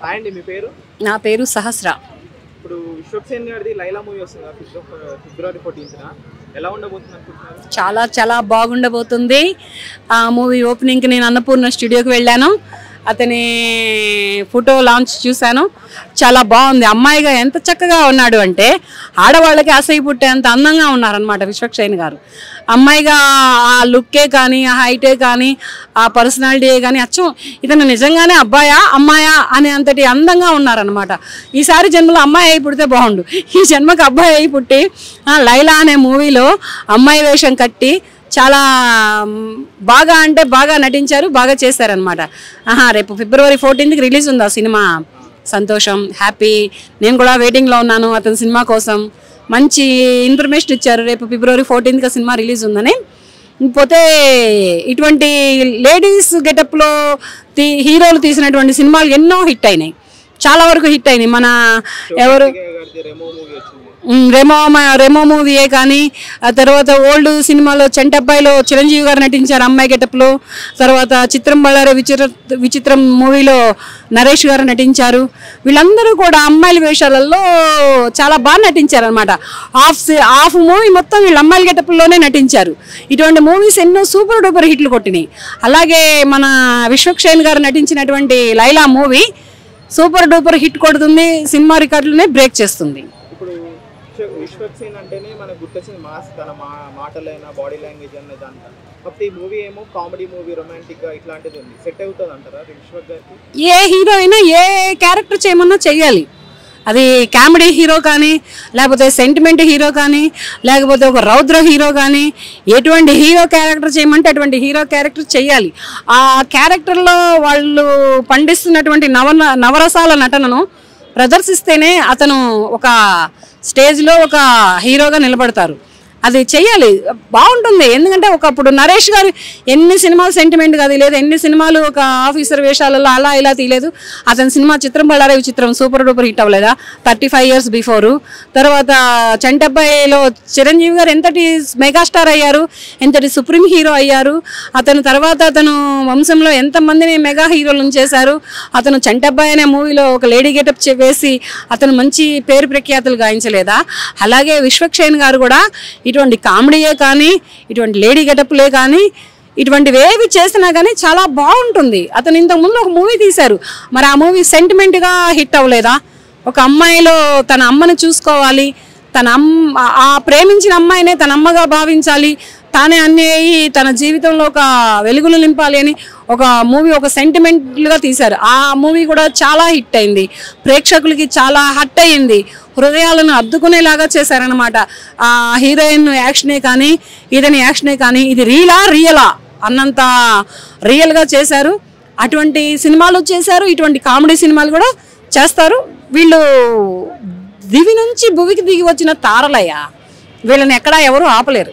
అండి మీ పేరు? నా పేరు సహస్ర. ఇప్పుడు విశ్వక్సేన్ గారిది లైలా మూవీ వస్తుంది ఫిబ్రవరి 14న. ఎలా ఉండబోతుంది అనుకుంటున్నారు? చాలా చాలా బాగుండబోతుంది. ఆ మూవీ ఓపెనింగ్కి నేను అన్నపూర్ణ స్టూడియోకి వెళ్ళాను. అతని ఫోటో లాంచ్ చూశాను. చాలా బాగుంది. అమ్మాయిగా ఎంత చక్కగా ఉన్నాడు అంటే ఆడవాళ్ళకి అసహ్య పుట్టేంత అందంగా ఉన్నారనమాట విశ్వక్సేన్ గారు. అమ్మాయిగా ఆ లుక్కే కానీ, ఆ హైటే కానీ, ఆ పర్సనాలిటీయే కానీ అచ్చం ఇతను నిజంగానే అబ్బాయా అమ్మాయా అనే అంతటి అందంగా ఉన్నారనమాట. ఈసారి జన్మలో అమ్మాయి అయి పుడితే బాగుండు. ఈ జన్మకు అబ్బాయి అయి పుట్టి లైలా అనే మూవీలో అమ్మాయి వేషం కట్టి చాలా బాగా అంటే బాగా నటించారు, బాగా చేశారనమాట. రేపు ఫిబ్రవరి 14కి రిలీజ్ ఉంది ఆ సినిమా. సంతోషం, హ్యాపీ. నేను కూడా వెయిటింగ్లో ఉన్నాను అతని సినిమా కోసం. మంచి ఇన్ఫర్మేషన్ ఇచ్చారు, రేపు ఫిబ్రవరి 14కి సినిమా రిలీజ్ ఉందని. పోతే ఇటువంటి లేడీస్ గెటప్లో హీరోలు తీసినటువంటి సినిమాలు ఎన్నో హిట్ అయినాయి, చాలా వరకు హిట్ అయినాయి. మన ఎవరు రెమో మూవీయే కానీ, ఆ తర్వాత ఓల్డ్ సినిమాలో చంటబ్బాయిలో చిరంజీవి గారు నటించారు అమ్మాయి గెటప్లో. తర్వాత చిత్రం బళ్ళారే విచిత్రం మూవీలో నరేష్ గారు నటించారు. వీళ్ళందరూ కూడా అమ్మాయిల వేషాలలో చాలా బాగా నటించారు అనమాట. హాఫ్ మూవీ మొత్తం వీళ్ళు అమ్మాయిల గెటప్లోనే నటించారు. ఇటువంటి మూవీస్ ఎన్నో సూపర్ డూపర్ హిట్లు కొట్టినాయి. అలాగే మన విశ్వక్సేన్ గారు నటించినటువంటి Laila movie super duper hit కొడుతుంది, సినిమా రికార్డులనే బ్రేక్ చేస్తుంది. విశ్వక్సేన్ అంటేనే మనకు గుర్తొచ్చింది మాస్, తన మాటలైనా బాడీ లాంగ్వేజ్ అనేది అంట. కాకపోతే ఈ మూవీ ఏమో కామెడీ మూవీ, రొమాంటిక్ గా ఇట్లాంటిది ఉంది. సెట్ అవుతుంది అంటారా విశ్వక్ గారికి? ఏ హీరో అయినా ఏ క్యారెక్టర్ చేయమన్నా చెయ్యాలి. అది కామెడీ హీరో కానీ, లేకపోతే సెంటిమెంట్ హీరో కానీ, లేకపోతే ఒక రౌద్ర హీరో కానీ, ఎటువంటి హీరో క్యారెక్టర్ చేయమంటే అటువంటి హీరో క్యారెక్టర్ చెయ్యాలి. ఆ క్యారెక్టర్లో వాళ్ళు పండిస్తున్నటువంటి నవరసాల నటనను ప్రదర్శిస్తేనే అతను ఒక స్టేజ్లో ఒక హీరోగా నిలబడతారు. అది చెయ్యాలి, బాగుంటుంది. ఎందుకంటే ఒకప్పుడు నరేష్ గారు ఎన్ని సినిమాలు సెంటిమెంట్ కాదు లేదు, ఎన్ని సినిమాలు ఒక ఆఫీసర్ వేషాలలో అలా ఇలా తీయలేదు. అతని సినిమా చిత్రం బళ్ళారే విచిత్రం సూపర్ డూపర్ హిట్ అవ్వలేదా 35 years బిఫోరు. తర్వాత చంటబ్బాయిలో చిరంజీవి గారు ఎంతటి మెగాస్టార్ అయ్యారు, ఎంతటి సుప్రీం హీరో అయ్యారు. అతను తర్వాత అతను వంశంలో ఎంతమందిని మెగా హీరోలను చేశారు. అతను చంటబ్బాయి అనే మూవీలో ఒక లేడీ గెటప్ వేసి అతను మంచి పేరు ప్రఖ్యాతులు గాయించలేదా? అలాగే విశ్వక్సేన్ గారు కూడా ఇటువంటి కామెడీయే కానీ, ఇటువంటి లేడీ గెటప్లే కానీ, ఇటువంటివి ఏవి చేసినా కానీ చాలా బాగుంటుంది. అతను ఇంతకుముందు ఒక మూవీ తీశారు, మరి ఆ మూవీ సెంటిమెంట్గా హిట్ అవ్వలేదా? ఒక అమ్మాయిలో తన అమ్మని చూసుకోవాలి, ఆ ప్రేమించిన అమ్మాయినే తన అమ్మగా భావించాలి, తానే అన్నీ అయ్యి తన జీవితంలో ఒక వెలుగులు నింపాలి అని ఒక మూవీ ఒక సెంటిమెంట్లుగా తీశారు. ఆ మూవీ కూడా చాలా హిట్ అయింది, ప్రేక్షకులకి చాలా హట్ అయ్యింది, హృదయాలను అద్దుకునేలాగా చేశారనమాట. ఆ హీరోయిన్ యాక్షనే కానీ, ఇదని యాక్షనే కానీ, ఇది రియలా అన్నంత రియల్గా చేశారు. అటువంటి సినిమాలు చేశారు, ఇటువంటి కామెడీ సినిమాలు కూడా చేస్తారు. వీళ్ళు దివి నుంచి భువికి దిగి వచ్చిన తారలయ్య, వీళ్ళని ఎక్కడా ఎవరు ఆపలేరు.